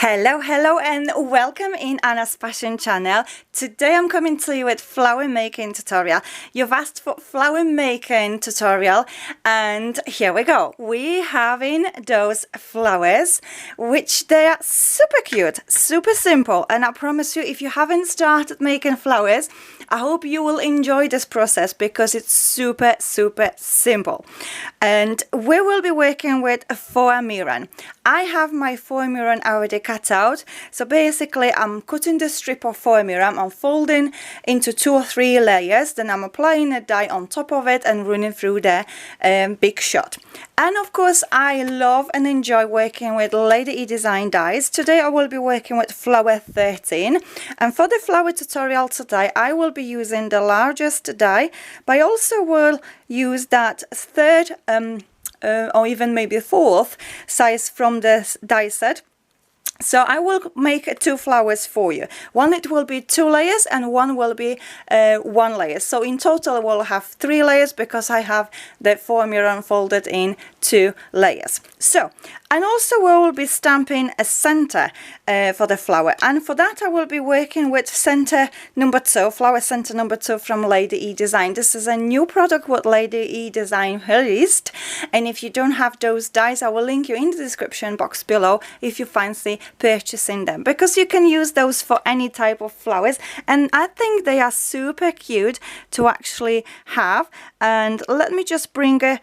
Hello and welcome in Anna's Fashion channel. Today I'm coming to you with flower making tutorial. You've asked for flower making tutorial and here we go. We're having those flowers which they are super cute, super simple, and I promise you if you haven't started making flowers, I hope you will enjoy this process because it's super simple. And we will be working with a Foamiran. I have my Foamiran already cut out. So basically I'm cutting the strip of Foamiran, I'm folding into 2 or 3 layers, then I'm applying a dye on top of it and running through the big shot. And of course I love and enjoy working with Lady E Design dies. Today I will be working with Flower 13, and for the flower tutorial today I will be using the largest die, but I also will use that third or even maybe 4th size from the die set. So I will make 2 flowers for you. One it will be 2 layers and one will be 1 layer. So in total we'll have 3 layers because I have the Foamiran folded in 2 layers. So, and also we will be stamping a center for the flower, and for that I will be working with center number 2, flower center number 2 from Lady E Design. This is a new product what Lady E Design released, and if you don't have those dies I will link you in the description box below if you fancy purchasing them, because you can use those for any type of flowers, and I think they are super cute to actually have. And let me just bring a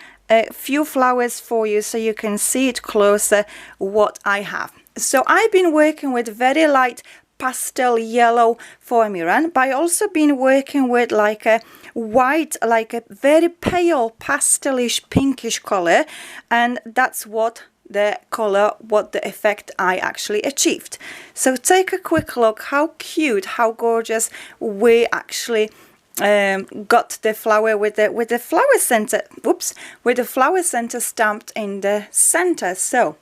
few flowers for you so you can see it closer what I have. So I've been working with very light pastel yellow Foamiran, but I also been working with like a white, like a very pale pastelish pinkish color, and that's what the color, what the effect I actually achieved. So take a quick look how cute, how gorgeous we actually got the flower with the flower center, with the flower center stamped in the center. So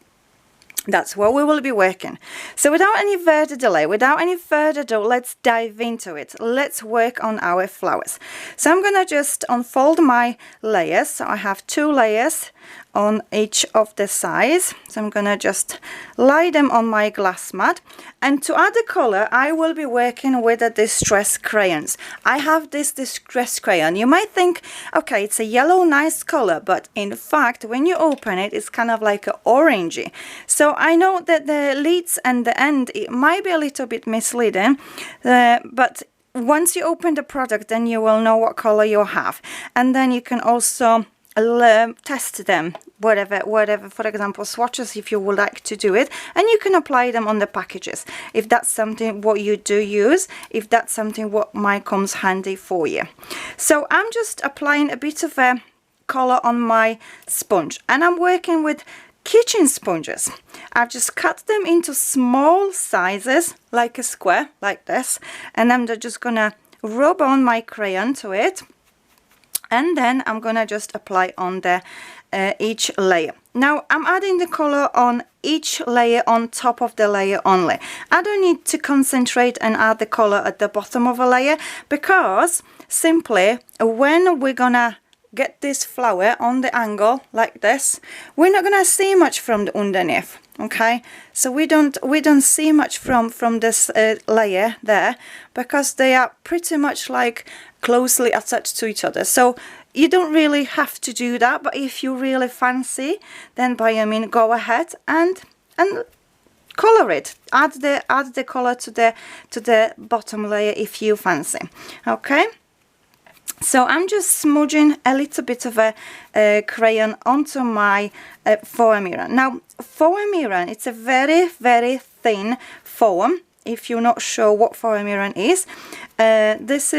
that's where we will be working. So without any further delay, without any further ado, let's dive into it. Let's work on our flowers. So I'm gonna just unfold my layers. So I have 2 layers on each of the sides. So I'm gonna just lie them on my glass mat, and to add the color I will be working with a distress crayons. I have this distress crayon. You might think, okay, it's a yellow nice color, but in fact when you open it it's kind of like a orangey. So I know that the leads and the end it might be a little bit misleading, but once you open the product then you will know what color you have, and then you can also test them, whatever, for example swatches if you would like to do it, and you can apply them on the packages if that's something what you do use, if that's something what might comes handy for you. So I'm just applying a bit of a color on my sponge, and I'm working with kitchen sponges. I've just cut them into small sizes like a square like this, and I'm just gonna rub on my crayon to it, and then I'm gonna just apply on the each layer. Now I'm adding the color on each layer on top of the layer only. I don't need to concentrate and add the color at the bottom of a layer, because simply when we're gonna get this flower on the angle like this, we're not gonna see much from the underneath. Okay, so we don't see much from this layer there, because they are pretty much like closely attached to each other. So you don't really have to do that, but if you really fancy, then by all means go ahead and color it. Add the color to the bottom layer if you fancy. Okay. So I'm just smudging a little bit of a crayon onto my Foamiran. Now Foamiran, it's a very thin foam. If you're not sure what Foamiran is, this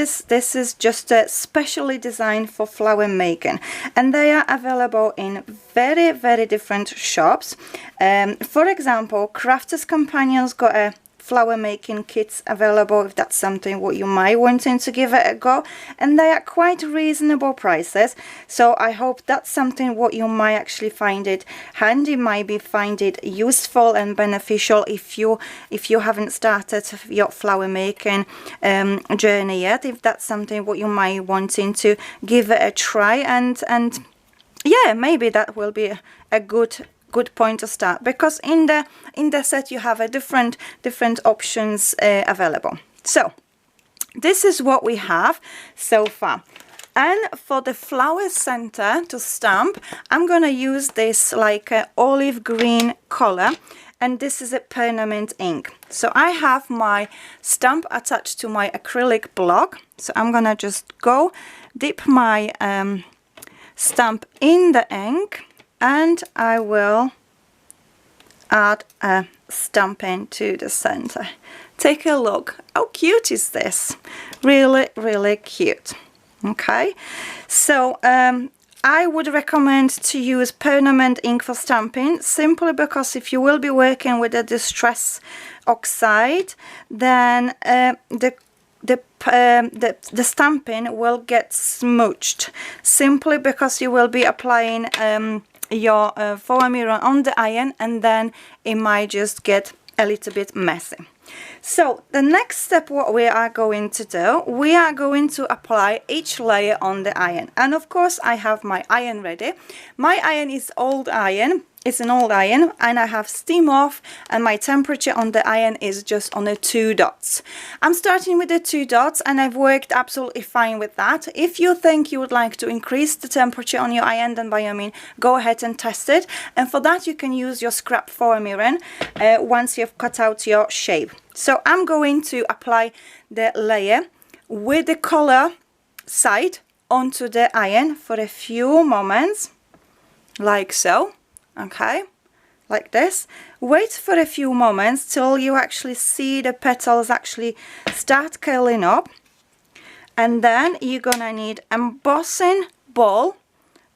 is just specially designed for flower making, and they are available in very different shops. For example, Crafters Companions got a flower making kits available if that's something what you might wanting to give it a go, and they are quite reasonable prices. So I hope that's something what you might actually find it handy, maybe find it useful and beneficial if you haven't started your flower making journey yet. If that's something what you might wanting to give it a try, and yeah, maybe that will be a good good point to start, because in the set you have a different options available. So this is what we have so far. And for the flower center to stamp, I'm gonna use this like olive green color, and this is a permanent ink. So I have my stamp attached to my acrylic block, so I'm gonna just go dip my stamp in the ink, and I will add a stamping to the center. Take a look. How cute is this? Really, really cute. Okay, so I would recommend to use permanent ink for stamping, simply because if you will be working with a distress oxide, then the stamping will get smooched, simply because you will be applying your Foamiran on the iron, and then it might just get a little bit messy. So the next step, what we are going to do, we are going to apply each layer on the iron. And of course I have my iron ready. My iron is old iron. It's an old iron, and I have steam off, and my temperature on the iron is just on the 2 dots. I'm starting with the 2 dots, and I've worked absolutely fine with that. If you think you would like to increase the temperature on your iron, then by all means go ahead and test it, and for that you can use your scrap Foamiran once you've cut out your shape. So I'm going to apply the layer with the color side onto the iron for a few moments, like so. Okay, like this. Wait for a few moments till you actually see the petals actually start curling up, and then you're gonna need embossing ball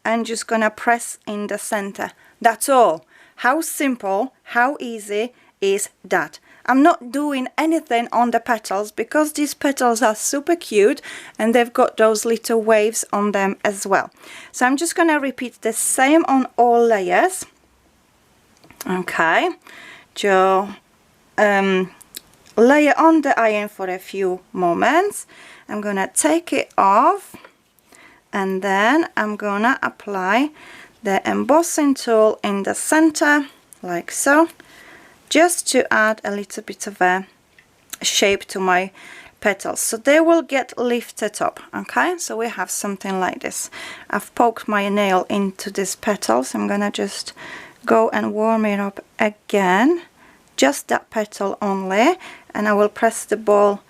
and just gonna press in the center. That's all. How simple, how easy is that? I'm not doing anything on the petals, because these petals are super cute and they've got those little waves on them as well. So I'm just gonna repeat the same on all layers. Okay, just layer on the iron for a few moments. I'm gonna take it off, and then I'm gonna apply the embossing tool in the center, like so, just to add a little bit of a shape to my petals, so they will get lifted up. Okay, so we have something like this. I've poked my nail into this petal, so I'm gonna just go and warm it up again, just that petal only, and I will press the ball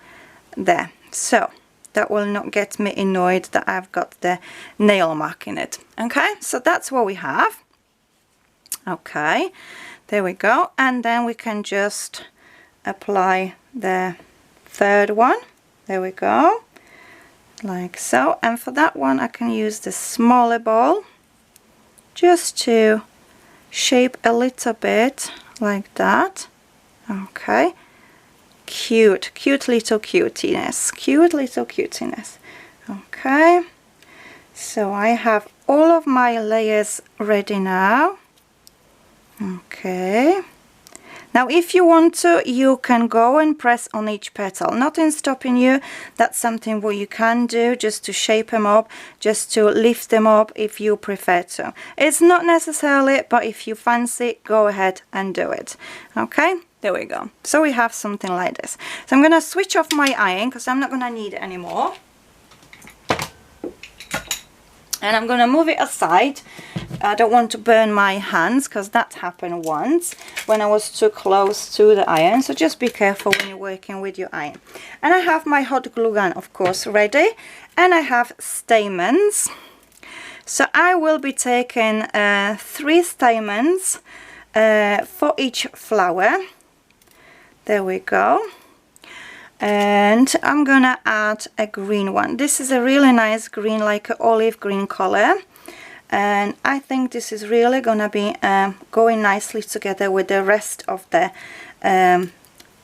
there, so that will not get me annoyed that I've got the nail mark in it. Okay, so that's what we have. Okay, there we go, and then we can just apply the third one. There we go, like so. And for that one I can use the smaller ball just to shape a little bit like that. Okay, cute little cutiness, cute little cutiness. Okay, so I have all of my layers ready now. Okay, now if you want to, you can go and press on each petal, nothing stopping you. That's something what you can do, just to shape them up, just to lift them up if you prefer to. It's not necessarily, but if you fancy, go ahead and do it. Okay, there we go. So we have something like this. So I'm gonna switch off my iron because I'm not gonna need it anymore, and I'm gonna move it aside. I don't want to burn my hands, because that happened once when I was too close to the iron, so just be careful when you're working with your iron. And I have my hot glue gun, of course, ready, and I have stamens. So I will be taking 3 stamens for each flower. There we go. And I'm gonna add a green one. This is a really nice green, like an olive green color, and I think this is really gonna be going nicely together with the rest of the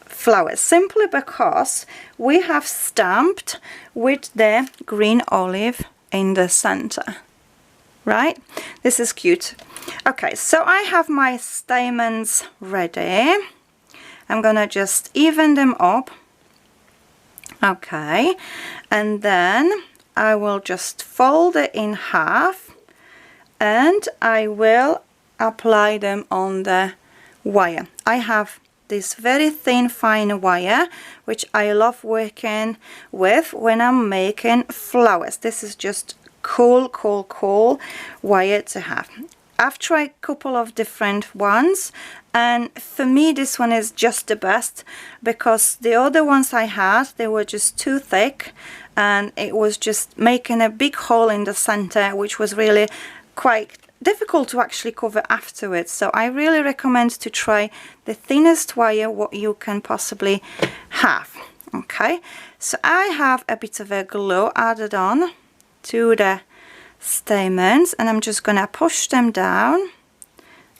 flowers, simply because we have stamped with the green olive in the center. Right, this is cute. Okay, so I have my stamens ready. I'm gonna just even them up. Okay, and then I will just fold it in half, and I will apply them on the wire. I have this very thin fine wire which I love working with when I'm making flowers. This is just cool wire to have. I've tried a couple of different ones, and for me this one is just the best, because the other ones I had, they were just too thick and it was just making a big hole in the center, which was really quite difficult to actually cover afterwards. So I really recommend to try the thinnest wire what you can possibly have. Okay, so I have a bit of a glue added on to the stamens, and I'm just gonna push them down,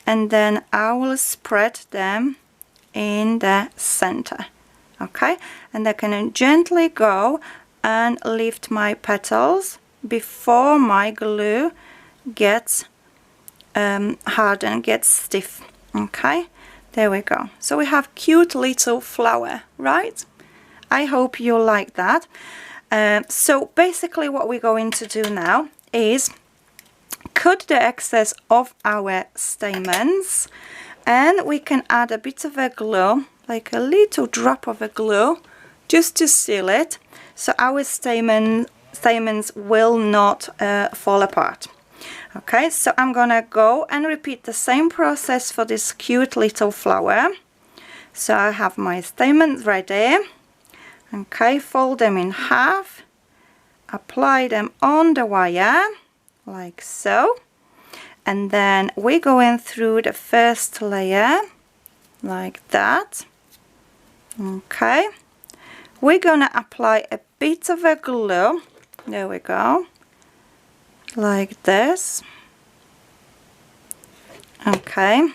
and then I will spread them in the center. Okay, and I can gently go and lift my petals before my glue gets hard and gets stiff. Okay, there we go. So we have cute little flower, right? I hope you like that. So basically what we're going to do now is cut the excess of our stamens, and we can add a bit of a glue, like a little drop of a glue, just to seal it, so our stamens will not fall apart. Okay, so I'm gonna go and repeat the same process for this cute little flower. So I have my stamens ready. Okay, fold them in half, apply them on the wire like so, and then we're going through the first layer like that. Okay, we're gonna apply a bit of a glue, there we go, like this. Okay,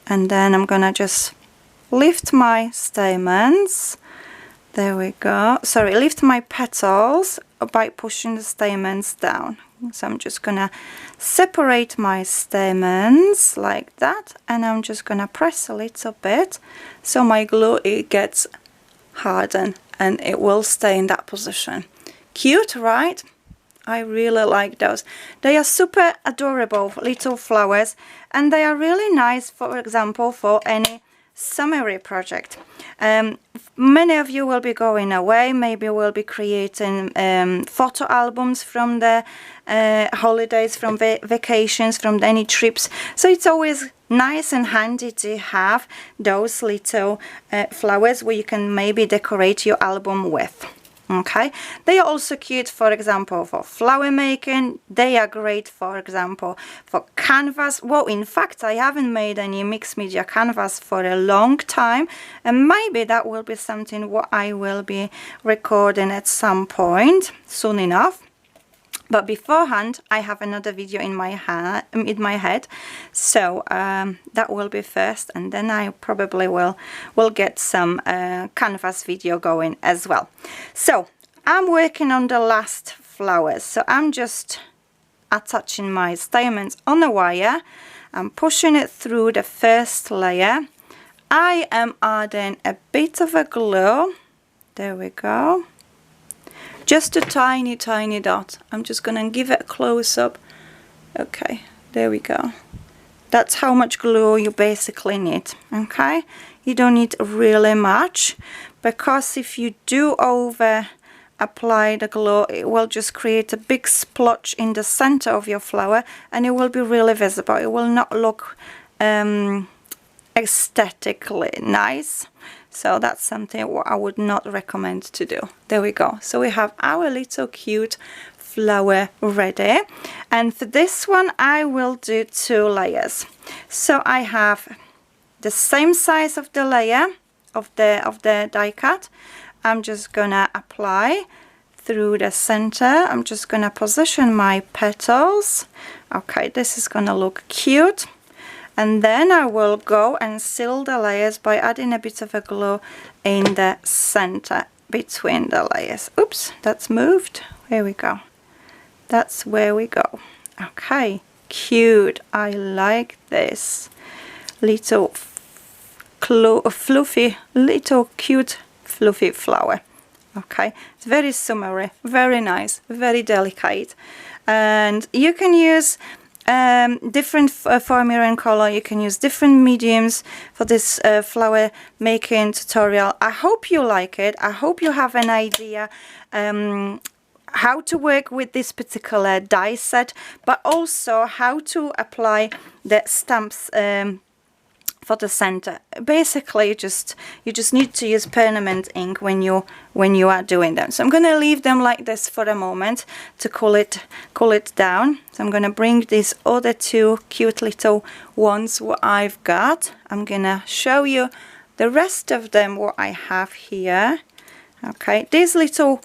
and then I'm gonna just lift my stamens, there we go, sorry, lift my petals by pushing the stamens down. So I'm just gonna separate my stamens like that, and I'm just gonna press a little bit so my glue it gets hardened and it will stay in that position. Cute, right? I really like those. They are super adorable little flowers, and they are really nice, for example, for any summery project. Many of you will be going away, maybe we'll be creating photo albums from the holidays, from vacations, from any trips. So it's always nice and handy to have those little flowers where you can maybe decorate your album with. Okay, they are also cute, for example, for flower making. They are great, for example, for canvas. Well, in fact, I haven't made any mixed media canvas for a long time, and maybe that will be something what I will be recording at some point soon enough. But beforehand, I have another video in my head, so that will be first, and then I probably will get some canvas video going as well. So I'm working on the last flowers, so I'm just attaching my stamens on the wire. I'm pushing it through the first layer. I am adding a bit of a glue, there we go. Just a tiny dot. I'm just gonna give it a close-up. Okay, there we go. That's how much glue you basically need. Okay, you don't need really much, because if you do over apply the glue, it will just create a big splotch in the center of your flower, and it will be really visible. It will not look aesthetically nice. So that's something what I would not recommend to do. There we go. So we have our little cute flower ready. And for this one, I will do 2 layers. So I have the same size of the layer of the die cut. I'm just gonna apply through the center. I'm just gonna position my petals. Okay, this is gonna look cute. And then I will go and seal the layers by adding a bit of a glue in the center between the layers. Oops, that's moved. Here we go. That's where we go. Okay, cute. I like this little fluffy, little cute fluffy flower. Okay, it's very summery, very nice, very delicate. And you can use different Foamiran color. You can use different mediums for this flower making tutorial. I hope you like it. I hope you have an idea how to work with this particular die set, but also how to apply the stamps for the center. Basically, you just need to use permanent ink when you are doing them. So I'm going to leave them like this for a moment to cool it down. So I'm going to bring these other two cute little ones what I've got. I'm going to show you the rest of them what I have here. Okay, these little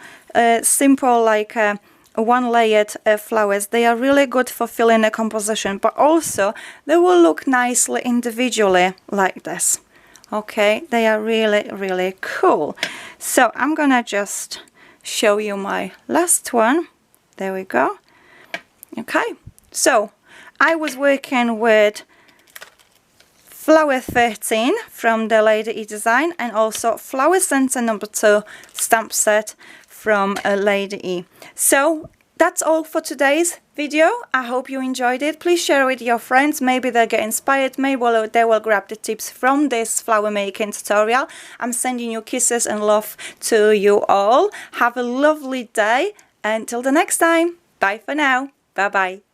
simple like one-layered flowers, they are really good for filling a composition, but also they will look nicely individually like this. Okay, they are really cool. So I'm gonna just show you my last one. There we go. Okay, so I was working with Flower 13 from the Lady E design, and also Flower Center number 2 stamp set from Lady E. So that's all for today's video. I hope you enjoyed it. Please share it with your friends. Maybe they'll get inspired. Maybe they will grab the tips from this flower making tutorial. I'm sending you kisses and love to you all. Have a lovely day. Until the next time. Bye for now. Bye bye.